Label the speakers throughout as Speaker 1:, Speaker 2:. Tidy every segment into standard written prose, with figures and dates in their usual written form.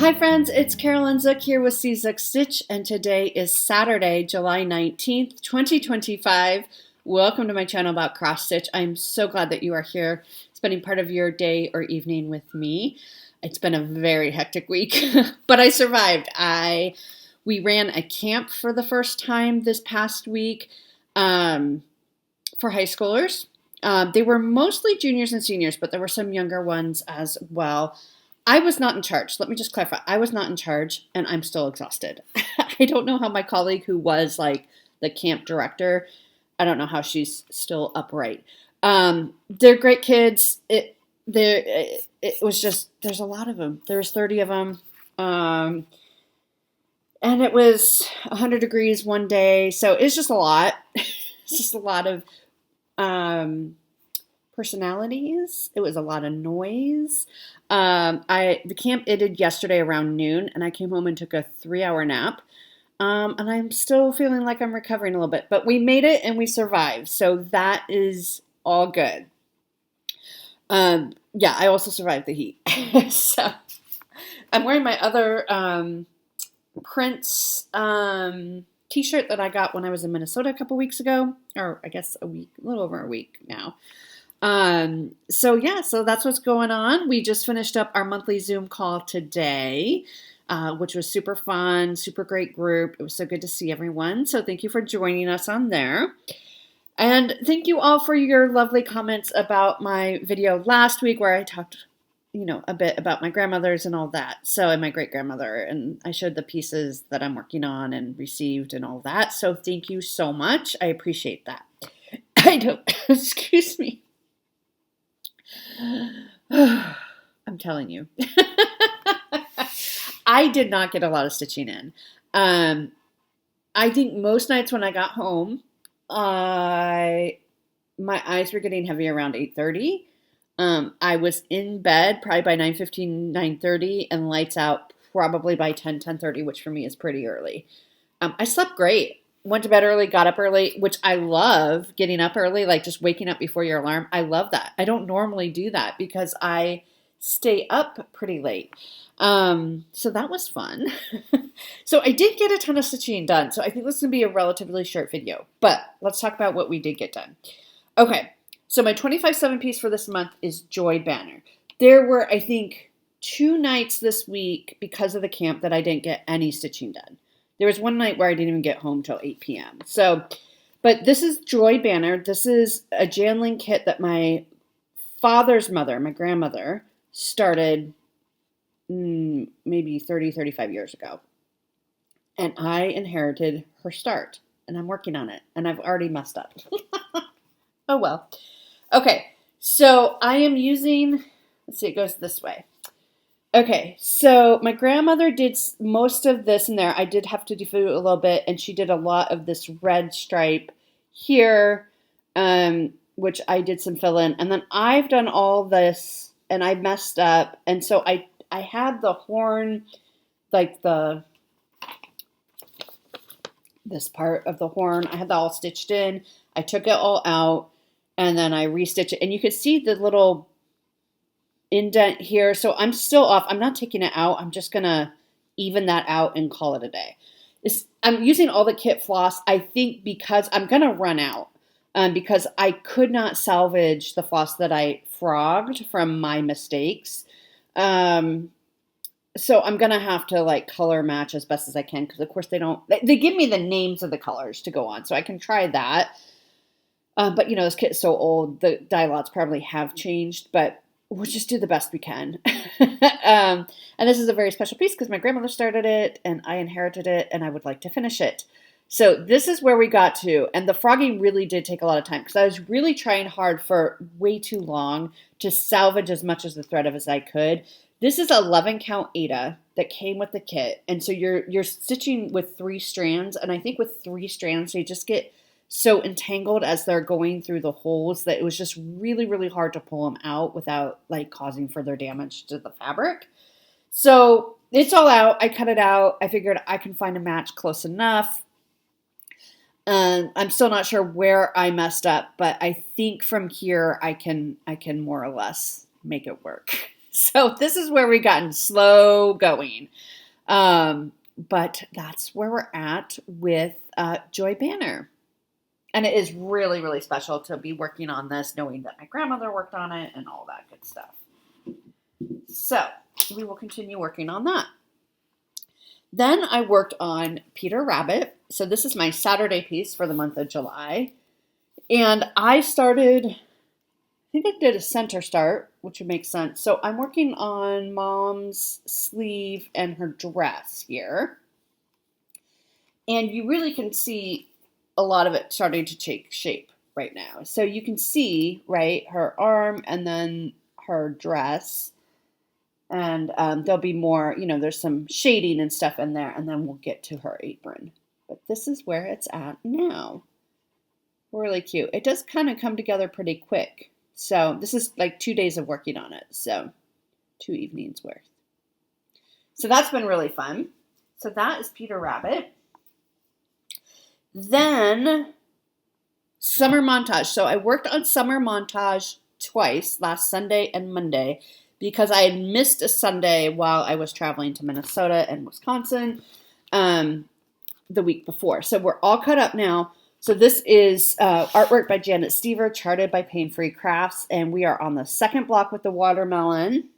Speaker 1: Hi friends, it's Carolyn Zook here with C Zook Stitch, and today is Saturday, July 19th, 2025. Welcome to my channel about cross stitch. I'm so glad that you are here spending part of your day or evening with me. It's been a very hectic week, but I survived. We ran a camp for the first time this past week for high schoolers. They were mostly juniors and seniors, but there were some younger ones as well. I was not in charge. Let me just clarify. I was not in charge, and I'm still exhausted. I don't know how my colleague who was like the camp director, I don't know how she's still upright. They're great kids. It was just, there's a lot of them. There was 30 of them. And it was 100 degrees one day. So it's just a lot. It's just a lot of personalities. It was a lot of noise. The camp ended yesterday around noon, and I came home and took a 3-hour nap. And I'm still feeling like I'm recovering a little bit, but we made it and we survived. So that is all good. Yeah, I also survived the heat. So I'm wearing my other Prince t-shirt that I got when I was in Minnesota a couple weeks ago, or I guess a little over a week now. So that's what's going on. We just finished up our monthly Zoom call today, which was super fun, super great group. It was so good to see everyone. So thank you for joining us on there. And thank you all for your lovely comments about my video last week where I talked, a bit about my grandmothers and all that. So, and my great grandmother, and I showed the pieces that I'm working on and received and all that. So thank you so much. I appreciate that. Excuse me. I'm telling you. I did not get a lot of stitching in. I think most nights when I got home, my eyes were getting heavy around 8:30. I was in bed probably by 9:15, 9:30, and lights out probably by 10:30, which for me is pretty early. I slept great. Went to bed early, got up early, which I love getting up early, like just waking up before your alarm. I love that. I don't normally do that because I stay up pretty late. So that was fun. So I did get a ton of stitching done. So I think this is going to be a relatively short video, but let's talk about what we did get done. Okay. So my 25/7 piece for this month is Joy Banner. There were, I think, 2 nights this week because of the camp that I didn't get any stitching done. There was one night where I didn't even get home till 8 p.m. So, but this is Joy Banner. This is a Janling kit that my father's mother, my grandmother, started maybe 30, 35 years ago. And I inherited her start. And I'm working on it. And I've already messed up. Oh, well. Okay. So I am using, let's see, it goes this way. Okay, so my grandmother did most of this in there. I did have to do a little bit, and she did a lot of this red stripe here, which I did some fill in. And then I've done all this, and I messed up. And so I had the horn, like this part of the horn, I had that all stitched in. I took it all out, and then I restitched it. And you could see the little indent here. So I'm still off. I'm not taking it out. I'm just going to even that out and call it a day. I'm using all the kit floss, I think, because I'm going to run out because I could not salvage the floss that I frogged from my mistakes. So I'm going to have to like color match as best as I can because of course they give me the names of the colors to go on. So I can try that. But this kit is so old, the dye lots probably have changed, but we'll just do the best we can. And this is a very special piece because my grandmother started it and I inherited it and I would like to finish it. So this is where we got to. And the frogging really did take a lot of time because I was really trying hard for way too long to salvage as much of the thread as I could. This is 11 count Aida that came with the kit. And so you're stitching with 3 strands. And I think with 3 strands, they just get so entangled as they're going through the holes that it was just really, really hard to pull them out without like causing further damage to the fabric. So it's all out. I cut it out. I figured I can find a match close enough. I'm still not sure where I messed up, but I think from here I can more or less make it work. So this is where we gotten slow going. But that's where we're at with Joy Banner. And it is really, really special to be working on this, knowing that my grandmother worked on it and all that good stuff. So we will continue working on that. Then I worked on Peter Rabbit. So this is my Saturday piece for the month of July. And I started, I think I did a center start, which would make sense. So I'm working on Mom's sleeve and her dress here. And you really can see a lot of it starting to take shape right now. So you can see, right, her arm and then her dress. And there'll be more, there's some shading and stuff in there. And then we'll get to her apron. But this is where it's at now. Really cute. It does kind of come together pretty quick. So this is like 2 days of working on it. So 2 evenings worth. So that's been really fun. So that is Peter Rabbit. Then summer montage. So I worked on summer montage twice, last Sunday and Monday, because I had missed a Sunday while I was traveling to Minnesota and Wisconsin the week before. So we're all caught up now. So this is artwork by Janet Stever, charted by Pain Free Crafts, and we are on the second block with the watermelon.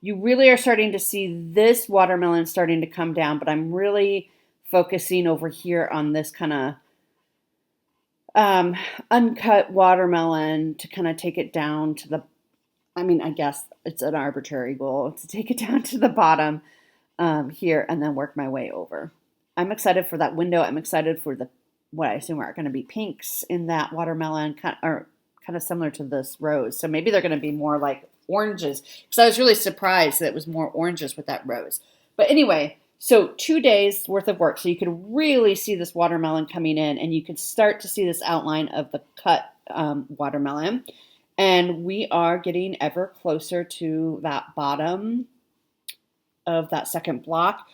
Speaker 1: You really are starting to see this watermelon starting to come down, but I'm really focusing over here on this kind of uncut watermelon to kind of take it down to the, I guess it's an arbitrary goal to take it down to the bottom here and then work my way over. I'm excited for that window. I'm excited for what I assume are going to be pinks in that watermelon, kind of similar to this rose. So maybe they're going to be more like oranges, because I was really surprised that it was more oranges with that rose. But anyway, so 2 days worth of work. So you could really see this watermelon coming in, and you could start to see this outline of the cut watermelon. And we are getting ever closer to that bottom of that second block.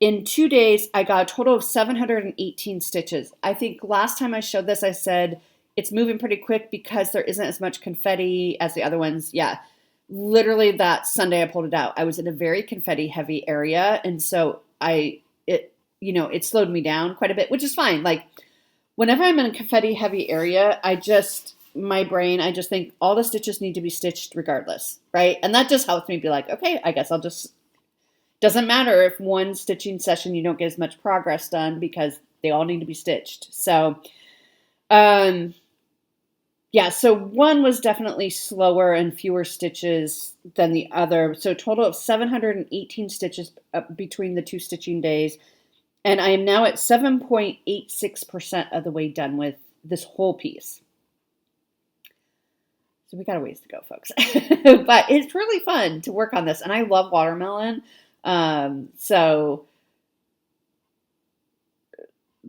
Speaker 1: In 2 days, I got a total of 718 stitches. I think last time I showed this, I said it's moving pretty quick because there isn't as much confetti as the other ones. Yeah, literally that Sunday I pulled it out. I was in a very confetti heavy area, and so it slowed me down quite a bit, which is fine. Like whenever I'm in a confetti heavy area, I just think all the stitches need to be stitched regardless, right? And that just helps me be like, okay, I guess doesn't matter if one stitching session you don't get as much progress done because they all need to be stitched. So, so one was definitely slower and fewer stitches than the other. So a total of 718 stitches between the 2 stitching days. And I am now at 7.86% of the way done with this whole piece. So we got a ways to go, folks. But it's really fun to work on this. And I love watermelon. So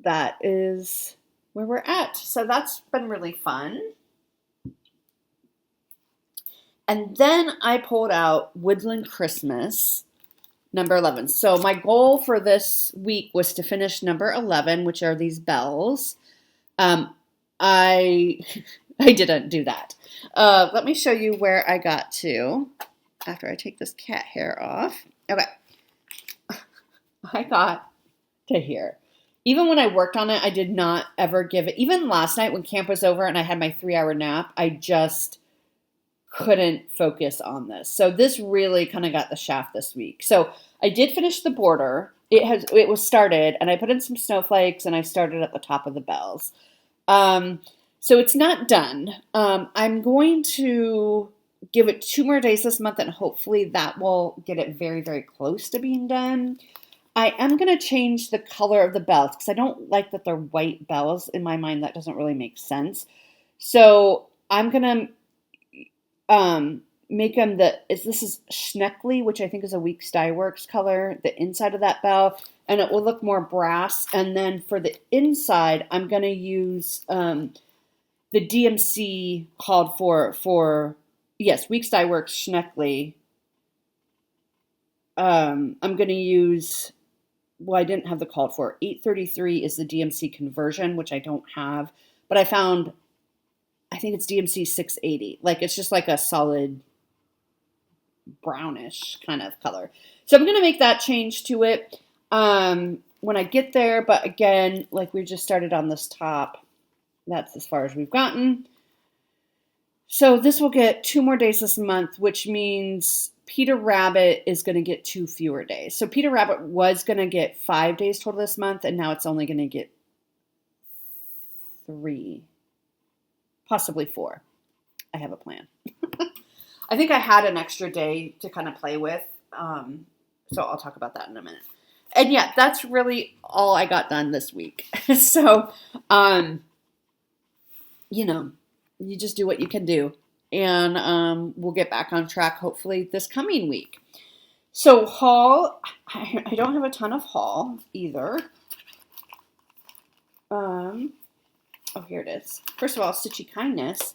Speaker 1: that is where we're at. So that's been really fun. And then I pulled out Woodland Christmas, number 11. So my goal for this week was to finish number 11, which are these bells. I didn't do that. Let me show you where I got to after I take this cat hair off. Okay. I got to here. Even when I worked on it, I did not ever give it. Even last night when camp was over and I had my 3-hour nap, I just couldn't focus on this. So this really kind of got the shaft this week. So I did finish the border. It was started, and I put in some snowflakes, and I started at the top of the bells. So it's not done. I'm going to give it 2 more days this month, and hopefully that will get it very, very close to being done. I am going to change the color of the bells because I don't like that they're white bells. In my mind, that doesn't really make sense. So I'm going to make them this is Schneckly, which I think is a Weeks Dye Works color, the inside of that bell, and it will look more brass. And then for the inside, I'm going to use the DMC called for Weeks Dye Works Schneckly. I'm going to use, I didn't have the called for. 833 is the DMC conversion, which I don't have, but I think it's DMC 680. Like, it's just like a solid brownish kind of color. So I'm going to make that change to it when I get there. But again, like we just started on this top, that's as far as we've gotten. So this will get 2 more days this month, which means Peter Rabbit is going to get 2 fewer days. So Peter Rabbit was going to get 5 days total this month, and now it's only going to get 3, possibly 4. I have a plan. I think I had an extra day to kind of play with, so I'll talk about that in a minute. And yeah, that's really all I got done this week. So, you know, you just do what you can do. And we'll get back on track hopefully this coming week. So haul, I don't have a ton of haul either. Oh, here it is. First of all, Stitchy Kindness.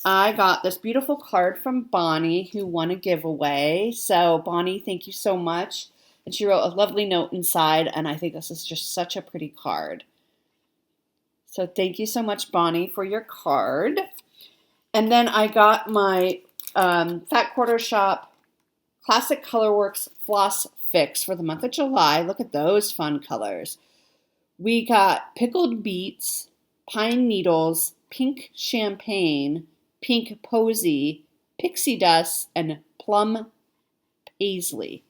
Speaker 1: I got this beautiful card from Bonnie who won a giveaway. So Bonnie, thank you so much. And she wrote a lovely note inside, and I think this is just such a pretty card. So thank you so much, Bonnie, for your card. And then I got my Fat Quarter Shop Classic Colorworks Floss Fix for the month of July. Look at those fun colors. We got Pickled Beets, Pine Needles, Pink Champagne, Pink Posy, Pixie Dust, and Plum Paisley.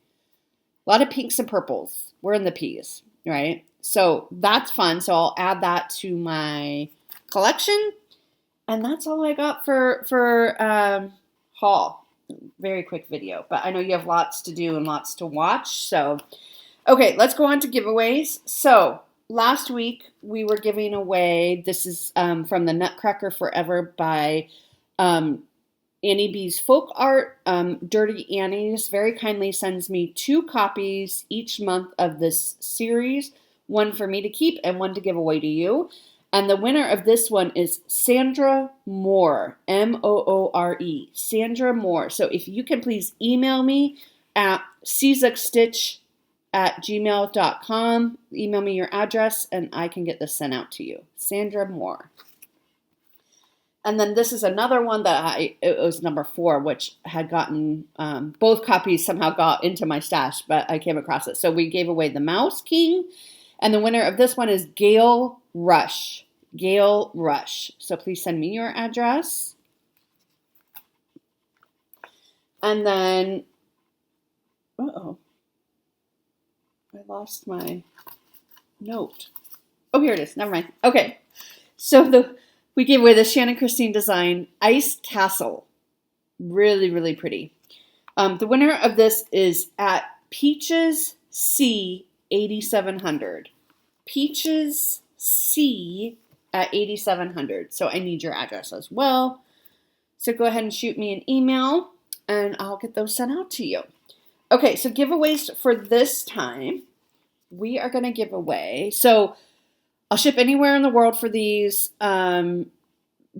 Speaker 1: A lot of pinks and purples. We're in the P's, right? So that's fun. So I'll add that to my collection. And that's all I got for haul. Very quick video. But I know you have lots to do and lots to watch. So, okay, let's go on to giveaways. So last week we were giving away, this is from the Nutcracker Forever by Annie B's Folk Art. Dirty Annie's very kindly sends me 2 copies each month of this series. One for me to keep and one to give away to you. And the winner of this one is Sandra Moore, Moore, Sandra Moore. So if you can please email me at czukstitch@gmail.com. Email me your address and I can get this sent out to you. Sandra Moore. And then this is another one that it was number 4, which had gotten, both copies somehow got into my stash, but I came across it. So we gave away the Mouse King. And the winner of this one is Gail Rush. Gail Rush. So please send me your address. And then, I lost my note. Oh, here it is. Never mind. Okay. So we gave away the Shannon Christine design Ice Castle. Really, really pretty. The winner of this is at Peaches C 8700. Peaches C at 8700. So I need your address as well. So go ahead and shoot me an email and I'll get those sent out to you. Okay, so giveaways for this time. We are going to give away. So I'll ship anywhere in the world for these. Don't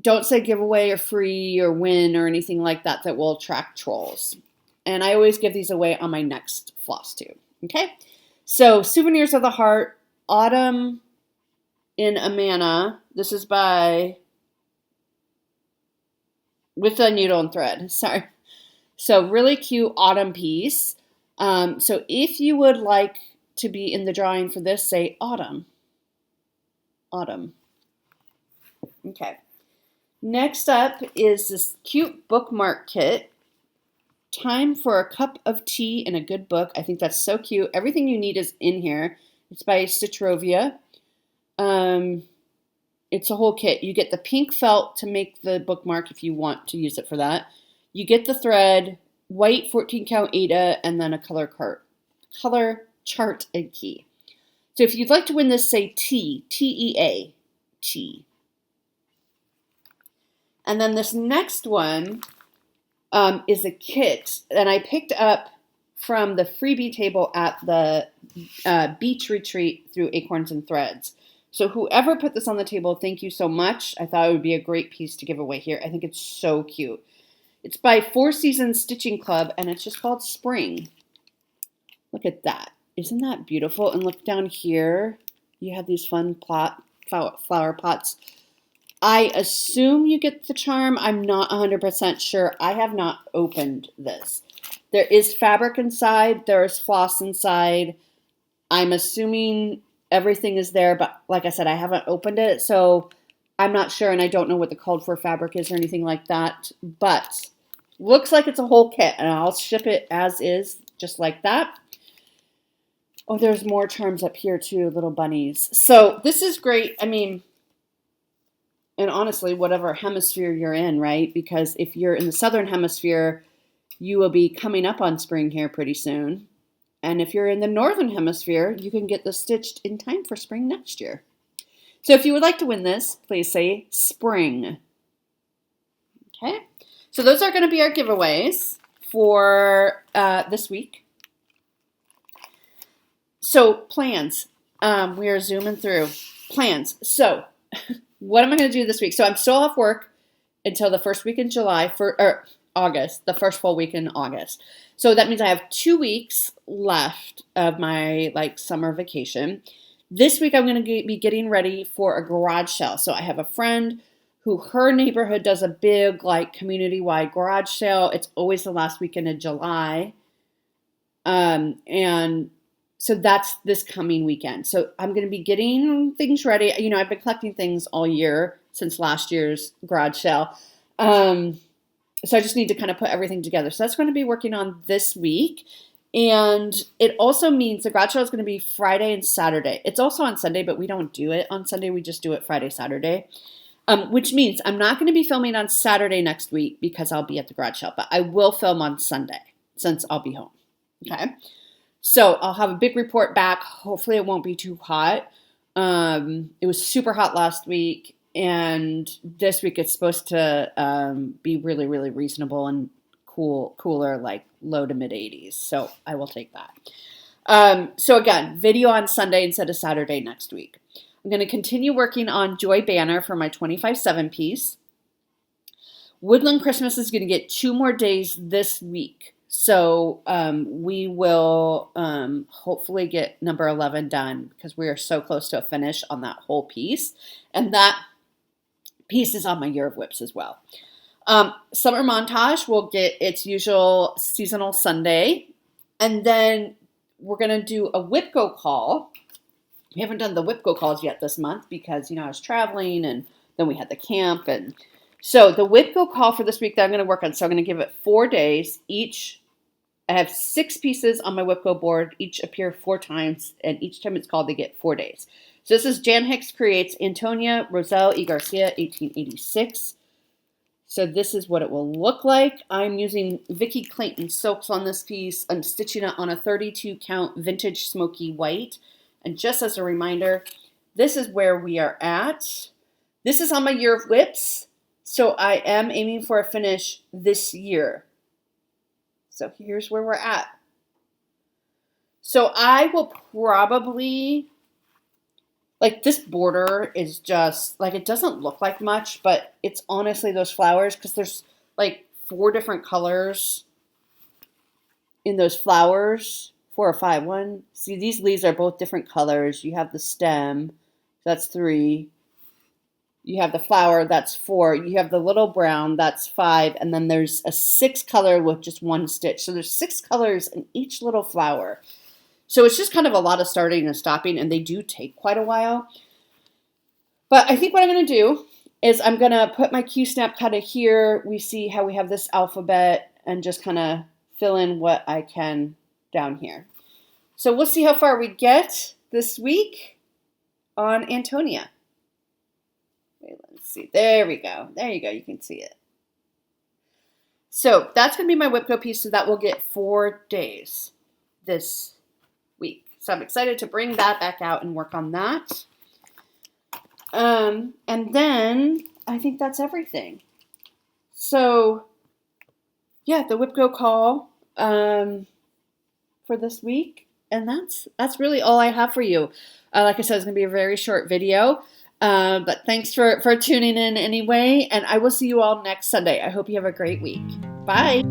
Speaker 1: say giveaway or free or win or anything like that that will attract trolls. And I always give these away on my next Flosstube. Okay? So, Souvenirs of the Heart, Autumn in Amana. This is by With a Needle and Thread. Sorry. So, really cute autumn piece. So, if you would like to be in the drawing for this, say Autumn. Autumn. Okay. Next up is this cute bookmark kit. Time for a cup of tea and a good book. I think that's so cute. Everything you need is in here. It's by Stitchrovia. It's a whole kit. You get the pink felt to make the bookmark if you want to use it for that. You get the thread, white 14 count Aida, and then a color chart and key. So if you'd like to win this, say T, T-E-A, T. And then this next one is a kit that I picked up from the freebie table at the beach retreat through Acorns and Threads. So whoever put this on the table, thank you so much. I thought it would be a great piece to give away here. I think it's so cute. It's by 4 Seasons Stitching Club, and it's just called Spring. Look at that. Isn't that beautiful? And look down here. You have these fun flower pots. I assume you get the charm. I'm not 100% sure. I have not opened this. There is fabric inside. There's floss inside. I'm assuming everything is there, but like I said, I haven't opened it, so I'm not sure, and I don't know what the called for fabric is or anything like that, but looks like it's a whole kit, and I'll ship it as is, just like that. Oh, there's more charms up here too, little bunnies. So this is great. I mean, and honestly, whatever hemisphere you're in, right? Because if you're in the southern hemisphere, you will be coming up on spring here pretty soon. And if you're in the northern hemisphere, you can get this stitched in time for spring next year. So if you would like to win this, please say spring. Okay. So those are going to be our giveaways for this week. So plans. We are zooming through. Plans. So what am I going to do this week? So I'm still off work until the first week in July, or August, the first full week in August. So that means I have 2 weeks left of my summer vacation. This week I'm going to be getting ready for a garage sale. So I have a friend who her neighborhood does a big community-wide garage sale. It's always the last weekend of July. And so that's this coming weekend. So I'm going to be getting things ready. You know, I've been collecting things all year since last year's garage sale. So I just need to kind of put everything together. So that's going to be working on this week. And it also means the garage sale is going to be Friday and Saturday. It's also on Sunday, but we don't do it on Sunday. We just do it Friday, Saturday. Which means I'm not going to be filming on Saturday next week because I'll be at the garage sale. But I will film on Sunday since I'll be home. Okay. So I'll have a big report back. Hopefully it won't be too hot. It was super hot last week. And this week it's supposed to be really, really reasonable and cooler, like low to mid 80s. So I will take that. So again, video on Sunday instead of Saturday next week. I'm going to continue working on Joy Banner for my 25/7 piece. Woodland Christmas is going to get 2 more days this week. So we will hopefully get number 11 done because we are so close to a finish on that whole piece. And that piece is on my Year of Whips as well. Summer Montage will get its usual seasonal Sunday. And then we're going to do a Whipgo call. We haven't done the Whipgo calls yet this month because, I was traveling and then we had the camp. And so the Whipgo call for this week that I'm going to work on. So I'm going to give it 4 days each. I have 6 pieces on my Whipgo board. Each appear 4 times. And each time it's called, they get 4 days. So this is Jan Hicks Creates Antonia, Roselle E. Garcia, 1886. So this is what it will look like. I'm using Vicki Clayton silks on this piece. I'm stitching it on a 32 count vintage smoky white. And just as a reminder, this is where we are at. This is on my Year of Whips. So I am aiming for a finish this year. So here's where we're at. So I will probably, this border is just, it doesn't look like much, but it's honestly those flowers because there's 4 different colors in those flowers. 4 or 5. See, these leaves are both different colors. You have the stem, that's 3. You have the flower, that's 4. You have the little brown, that's 5. And then there's a 6 color with just 1 stitch. So there's 6 colors in each little flower. So it's just kind of a lot of starting and stopping, and they do take quite a while. But I think what I'm going to do is I'm going to put my Q-snap kind of here. We see how we have this alphabet and just kind of fill in what I can down here. So we'll see how far we get this week on Antonia. Wait, let's see. There we go. There you go. You can see it. So that's going to be my Whipgo piece. So that will get 4 days this week. So I'm excited to bring that back out and work on that. And then I think that's everything. So yeah, the Whipgo call for this week. And that's really all I have for you. Like I said, it's going to be a very short video. But thanks for tuning in anyway. And I will see you all next Sunday. I hope you have a great week. Bye.